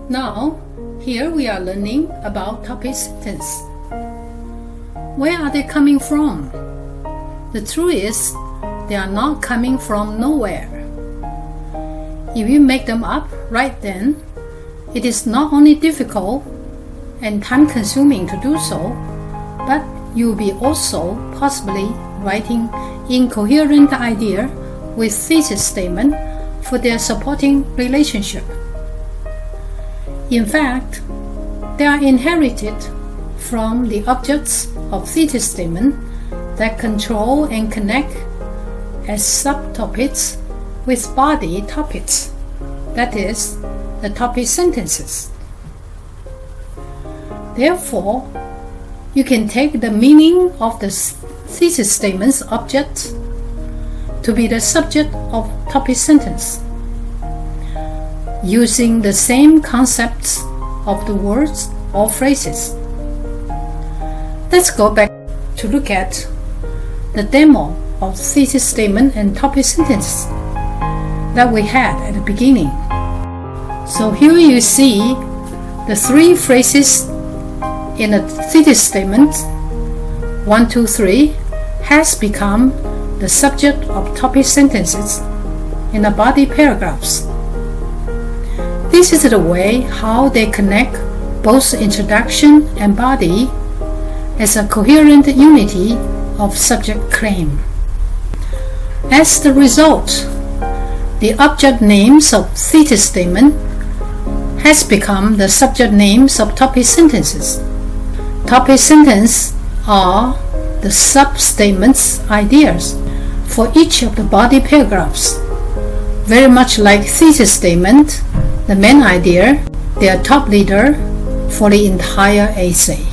Now, here we are learning about topic sentence. Where are they coming from? The truth is, they are not coming from nowhere. If you make them up right then, it is not only difficult and time-consuming to do so, but you will be also possibly writing incoherent idea with thesis statement for their supporting relationship. In fact, they are inherited from the objects of thesis statement that control and connect as subtopics with body topics, that is, the topic sentences. Therefore, you can take the meaning of the thesis statement's object to be the subject of topic sentence, using the same concepts of the words or phrases. Let's go back to look at the demo of thesis statement and topic sentence that we had at the beginning. So here you see the three phrases in a thesis statement. 1, 2, 3 has become the subject of topic sentences in the body paragraphs. This is the way how they connect both introduction and body as a coherent unity of subject claim. As the result, the object names of thesis statement has become the subject names of topic sentences. Topic sentences are the sub-statements ideas for each of the body paragraphs. Very much like thesis statement, the main idea, their top leader for the entire essay.